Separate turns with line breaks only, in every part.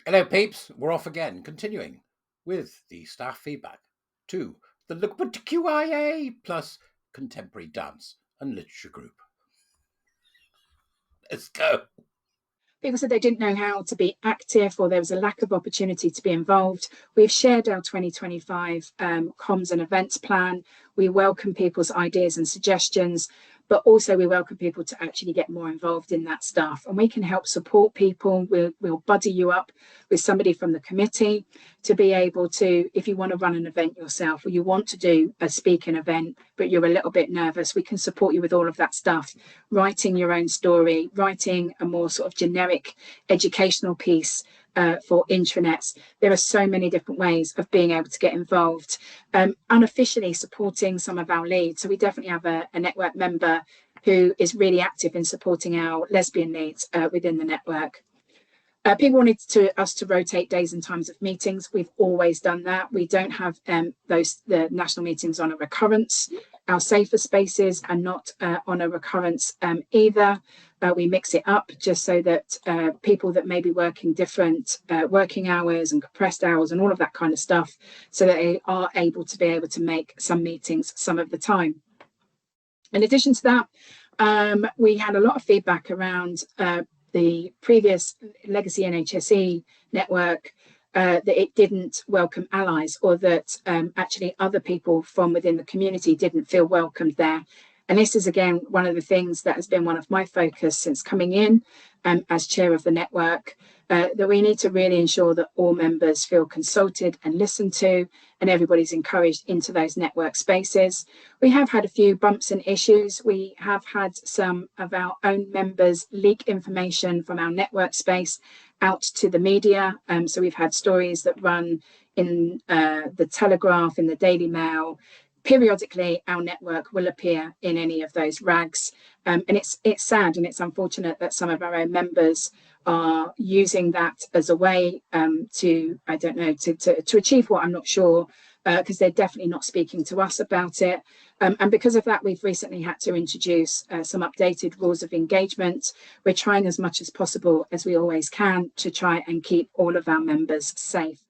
Hello, peeps. We're off again, continuing with the staff feedback to the LGBTQIA plus contemporary dance and literature group. Let's go.
People said they didn't know how to be active or there was a lack of opportunity to be involved. We've shared our 2025 comms and events plan. We welcome people's ideas and suggestions, but also we welcome people to actually get more involved in that stuff. And we can help support people. We'll buddy you up with somebody from the committee to be able to, if you want to run an event yourself or you want to do a speaking event, but you're a little bit nervous, we can support you with all of that stuff. Writing your own story, writing a more sort of generic educational piece for intranets. There are so many different ways of being able to get involved. Unofficially supporting some of our leads. So we definitely have a network member who is really active in supporting our lesbian leads within the network. People wanted us to rotate days and times of meetings. We've always done that. We don't have the national meetings on a recurrence. Our safer spaces are not on a recurrence either. We mix it up just so that people that may be working different working hours and compressed hours and all of that kind of stuff, so that they are able to make some meetings some of the time. In addition to that, we had a lot of feedback around the previous legacy NHSE network, that it didn't welcome allies, or that actually other people from within the community didn't feel welcomed there. And this is, again, one of the things that has been one of my focus since coming in as chair of the network, that we need to really ensure that all members feel consulted and listened to, and everybody's encouraged into those network spaces. We have had a few bumps and issues. We have had some of our own members leak information from our network space out to the media. So we've had stories that run in the Telegraph, in the Daily Mail. Periodically, our network will appear in any of those rags. And it's sad and it's unfortunate that some of our own members are using that as a way to achieve what I'm not sure, because they're definitely not speaking to us about it. And because of that, we've recently had to introduce some updated rules of engagement. We're trying as much as possible, as we always can, to try and keep all of our members safe.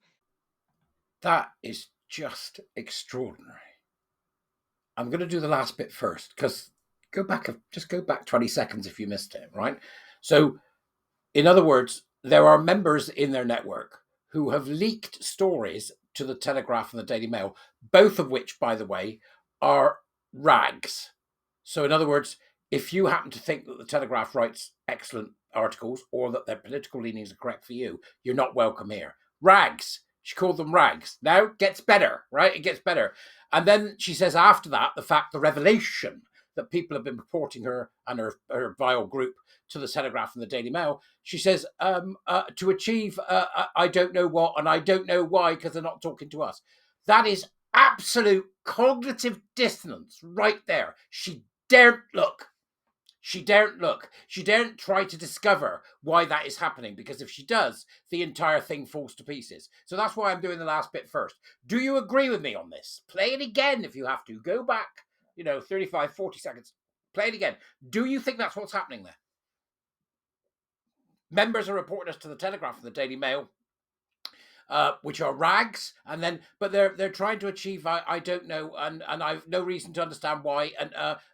That is just extraordinary. I'm going to do the last bit first, because go back 20 seconds if you missed it, right? So, in other words, there are members in their network who have leaked stories to the Telegraph and the Daily Mail, both of which, by the way, are rags. So, in other words, if you happen to think that the Telegraph writes excellent articles or that their political leanings are correct for you, you're not welcome here. Rags. She called them rags. Now it gets better, right? It gets better. And then she says after that, the revelation that people have been reporting her and her vile group to the Telegraph and the Daily Mail, she says, to achieve I don't know what, and I don't know why, because they're not talking to us. That is absolute cognitive dissonance right there. She daren't look. She daren't look. She daren't try to discover why that is happening, because if she does, the entire thing falls to pieces. So that's why I'm doing the last bit first. Do you agree with me on this? Play it again if you have to. Go back, 35, 40 seconds. Play it again. Do you think that's what's happening there? Members are reporting us to the Telegraph and the Daily Mail, which are rags, but they're trying to achieve I don't know, and I've no reason to understand why,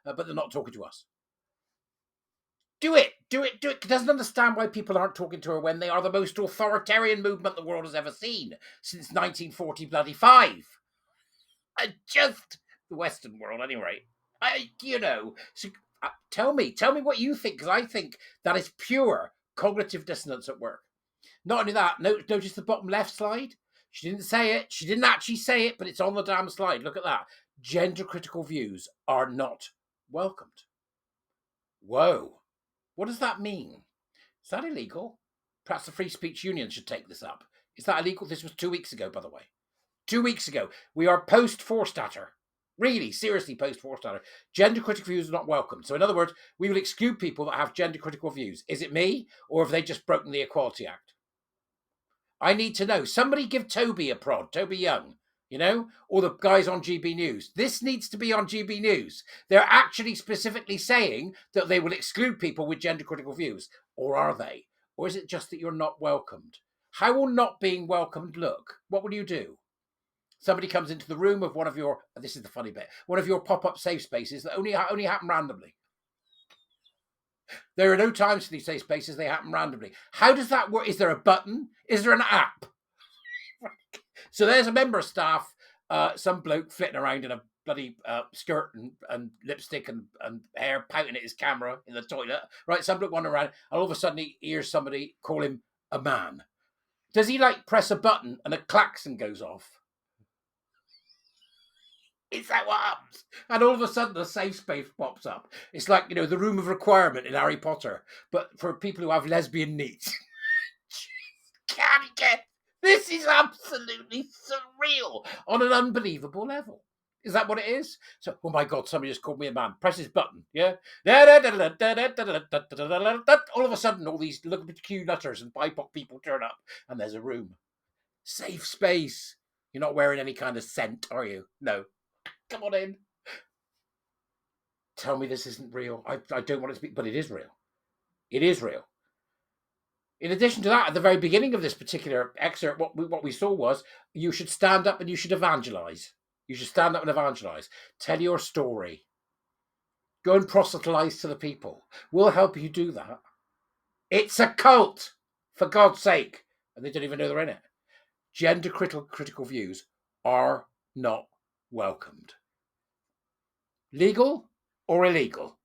but they're not talking to us. Do it. Doesn't understand why people aren't talking to her when they are the most authoritarian movement the world has ever seen since 1945. Just the Western world, anyway. So, tell me what you think, because I think that is pure cognitive dissonance at work. Not only that, notice the bottom left slide. She didn't say it. She didn't actually say it, but it's on the damn slide. Look at that. Gender critical views are not welcomed. Whoa. What does that mean? Is that illegal? Perhaps the Free Speech Union should take this up. Is that illegal? This was 2 weeks ago, by the way. 2 weeks ago. We are post-Forstater. Really, seriously, post-Forstater. Gender critical views are not welcome. So, in other words, we will exclude people that have gender critical views. Is it me, or have they just broken the Equality Act? I need to know. Somebody give Toby a prod, Toby Young, or the guys on GB News. This needs to be on GB News. They're actually specifically saying that they will exclude people with gender critical views. Or are they? Or is it just that you're not welcomed? How will not being welcomed look? What will you do? Somebody comes into the room of one of your, this is the funny bit, one of your pop-up safe spaces that only happen randomly. There are no times for these safe spaces, they happen randomly. How does that work? Is there a button? Is there an app? So there's a member of staff, some bloke flitting around in a bloody skirt and lipstick and hair, pouting at his camera in the toilet, right? Some bloke wandering around, and all of a sudden he hears somebody call him a man. Does he like press a button and a klaxon goes off? Is that what happens? And all of a sudden, a safe space pops up. It's like, you know, the room of requirement in Harry Potter, but for people who have lesbian needs. Can't get this is absolutely surreal on an unbelievable level. Is that what it is? So, oh my God, somebody just called me a man. Press this button, yeah? All of a sudden, all these LGBTQ nutters and BIPOC people turn up, and there's a room. Safe space. You're not wearing any kind of scent, are you? No. Come on in. Tell me this isn't real. I don't want it to be, but it is real. It is real. In addition to that, at the very beginning of this particular excerpt, what we saw was you should stand up and you should evangelize. You should stand up and evangelize. Tell your story. Go and proselytize to the people. We'll help you do that. It's a cult, for God's sake. And they don't even know they're in it. Gender critical views are not welcomed. Legal or illegal?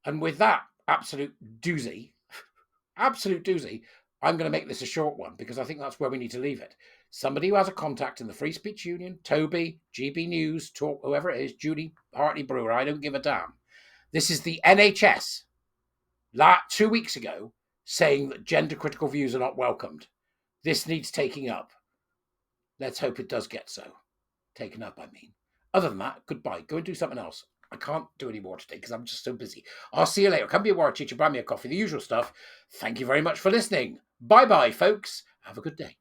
And with that absolute doozy, I'm going to make this a short one because I think that's where we need to leave it. Somebody who has a contact in the Free Speech Union, Toby, GB News, Talk, whoever it is, Judy Hartley Brewer, I don't give a damn. This is the NHS, 2 weeks ago, saying that gender critical views are not welcomed. This needs taking up. Let's hope it does get so. Taken up, I mean. Other than that, goodbye. Go and do something else. I can't do any more today because I'm just so busy. I'll see you later. Come be a war teacher, buy me a coffee, the usual stuff. Thank you very much for listening. Bye-bye, folks. Have a good day.